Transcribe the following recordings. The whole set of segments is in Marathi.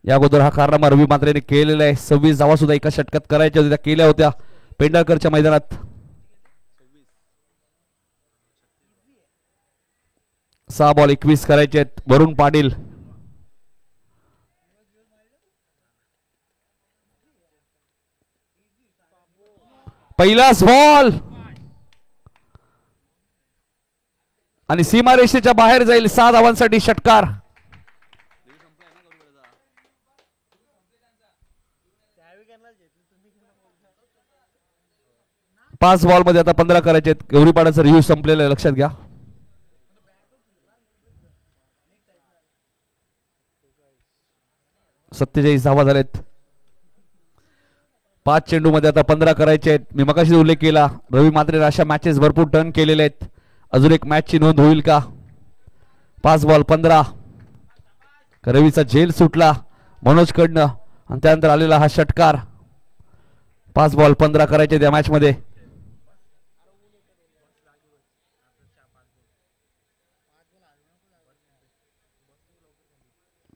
या अगोदर हा कारनामा रवी मात्रेने केलेला आहे. 26 धावा सुद्धा एका षटकात करायच्या होत्या, केल्या होत्या पेंढारकरच्या मैदानात. 6 बॉल 21 करायचे आहेत. वरुण पाटील पहिलाच बॉल आणि सीमारेषेच्या बाहेर जाईल. 6 धावांसाठी षटकार. 5 बॉल मध्ये आता 15 करायचे आहेत. गौरीपाडाचा रिव्ह्यू संपलेला आहे, लक्षात घ्या. सत्तेचाळीस धावा झालेत. 5 चेंडू मध्ये आता 15 करायचे आहेत. मी मगाशी उल्लेख केला, रवी मात्रे अशा मॅचेस भरपूर टर्न केलेले आहेत. अजून एक मॅचची नोंद होईल का? 5 बॉल 15. रवीचा झेल सुटला मनोज कडनं आणि त्यानंतर आलेला हा षटकार. 5 बॉल 15 करायचे त्या मॅच मध्ये.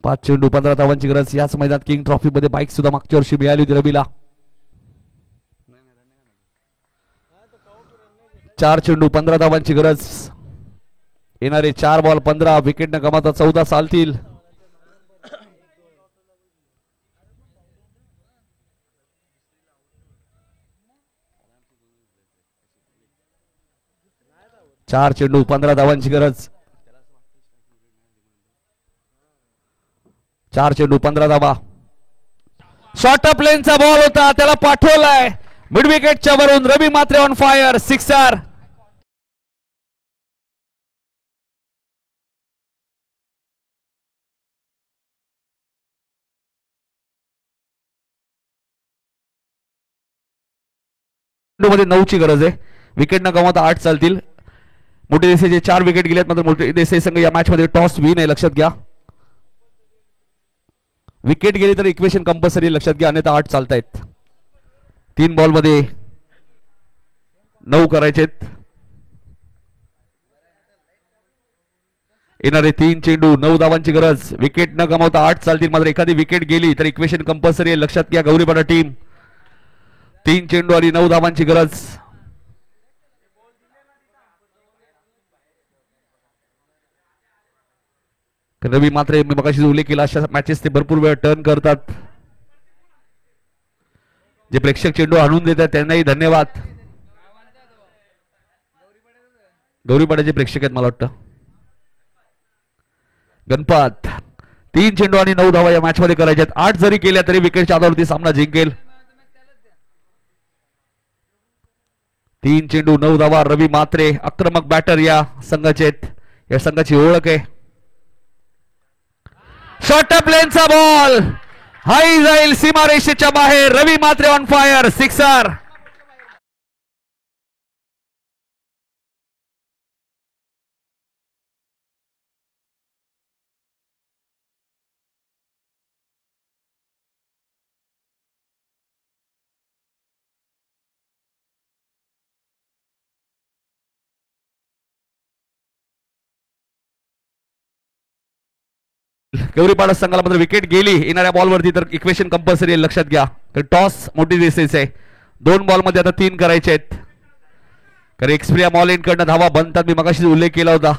पाच चेंडू 15 धावांची गरज. याच मैदानात किंग ट्रॉफी मध्ये बाईक सुद्धा मागच्या वर्षी मिळाली होती रवीला. 4 चेंडू 15 धावांची गरज. येणारे 4 बॉल 15. विकेट न गमावता 14 चालतील. चार चेंडू 15 धावांची गरज. 4 चेंडू 15 धावा. शॉर्ट अप लेनचा बॉल होता, त्याला पाठवलाय मिड विकेटच्या वरून. रवी मात्रे ऑन फायर, सिक्सर. मध्ये 9 ची गरज आहे. विकेट न गमावता 8 चालतील. मोठे देसाईचे 4 विकेट गेलेत, मात्र मोठे देसाई संघ या मॅच मध्ये टॉस विन आहे, लक्षात घ्या. विकेट गेली तर इक्वेशन कंपल्सरी, लक्षात घ्या, अन्यथा 8 चालतायत. 3 बॉल मध्ये 9 करायचेत. येणारे 3 चेंडू 9 धावांची गरज. विकेट न गमावता 8 चालतील, मात्र एखादी विकेट गेली तर इक्वेशन कंपल्सरी आहे, लक्षात घ्या. गौरीपाडा टीम 3 चेंडू आणि 9 धावांची गरज. रवी मात्रे मी मगाशी उल्लेख केला, अशा मॅचेस ते भरपूर वेळ टर्न करतात. जे प्रेक्षक चेंडू आणून देतात त्यांनाही धन्यवाद. गौरीपाड्याचे प्रेक्षक आहेत मला वाटतं. गणपत 3 चेंडू आणि 9 धावा या मॅच मध्ये करायच्यात. 8 जरी केल्या तरी विकेटच्या आधारावरती सामना जिंकेल. 3 चेंडू 9 धावा. रवी मात्रे आक्रमक बॅटर या संघाचे आहेत, या संघाची ओळख आहे. शॉर्ट अप लेनचा बॉल हाई जाईल सीमारेषेच्या बाहेर. रवी मात्रे ऑन फायर, सिक्सर. गौरीपाडा संघाला मात्र विकेट गेली येणाऱ्या बॉलवरती तर इक्वेशन कंपल्सरी आहे, लक्षात घ्या. तर टॉस मोठी दिसायचं आहे. 2 बॉल मध्ये आता 3 करायचे आहेत. कारण एक्सप्रिया मॉलिन कडनं धावा बनतात. मी मगाशी उल्लेख केला होता,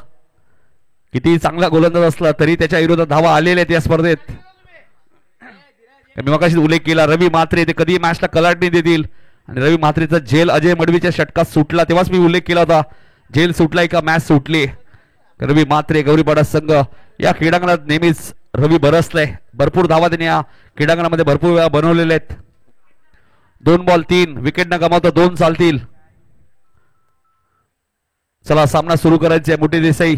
किती चांगला गोलंदाज असला तरी त्याच्या विरोधात धावा आलेल्या आहेत या स्पर्धेत. मी मगाशी उल्लेख केला, रवी मात्रे ते कधी मॅचला कलाटणी देतील. आणि रवी मात्रेचा झेल अजय मडवीच्या षटकात सुटला, तेव्हाच मी उल्लेख केला होता, झेल सुटलाय का मॅच सुटली. रवी मात्रे गौरीपाडा संघ या क्रीडांगणात नेहमीच रवी बरसलाय. भरपूर धावा त्यांनी या क्रीडांगणामध्ये भरपूर वेळा बनवलेल्या आहेत. 2 बॉल 3. विकेट न गमावता 2 चालतील. चला सामना सुरू करायचा आहे. मोठी देसाई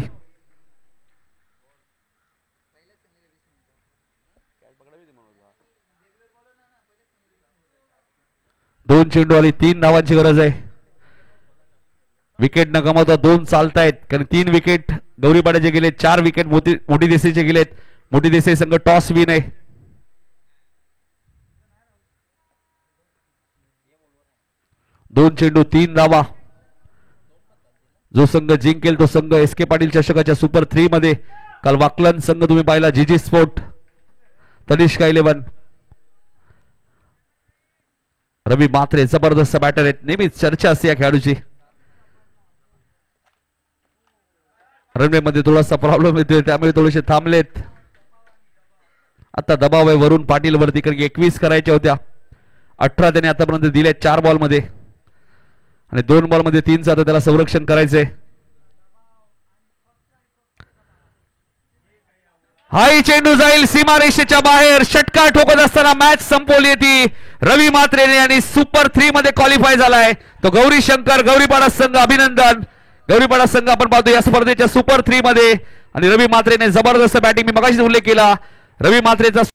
2 चेंडू आणि 3 धावांची गरज आहे. विकेट न गमावता 2 चालतायत, कारण 3 विकेट गौरीपाड्याचे गेले, 4 विकेट मोठी देसाईचे गेलेत. मोठी देसाई संघ टॉस विन आहे. दोन चेंडू 3 धावा. जो संघ जिंकेल तो संघ एस के पाटील चषकाच्या सुपर 3 मध्ये काल वाकलन संघ तुम्ही पाहिला जीजी स्पोर्ट तनिष्का 11. रवी मात्रे जबरदस्त बॅटर आहेत, नेहमीच चर्चा असते या खेळाडूची. रनवे मध्ये थोडासा प्रॉब्लेम येतोय त्यामुळे थोडेसे थांबलेत. आता दबाव आहे वरून पाटील वरती, कारण 21 करायच्या होत्या. 18 त्याने आतापर्यंत दिले 4 बॉल मध्ये आणि 2 बॉल मध्ये 3चं आता त्याला संरक्षण करायचंय. हाई चेंडू जाईल सीमारेषेच्या बाहेर. षटकार ठोकत असताना मॅच संपवली ती रवी मात्रेने आणि सुपर 3 मध्ये क्वालिफाय झालाय तो गौरी शंकर. गौरीपाडा संघ अभिनंदन. गौरीपाडा संघ आपण पाहतो या स्पर्धेच्या सुपर 3 मध्ये आणि रवी मात्रेने जबरदस्त बॅटिंग, मी मगाशीच उल्लेख केला रवी मात्रेचा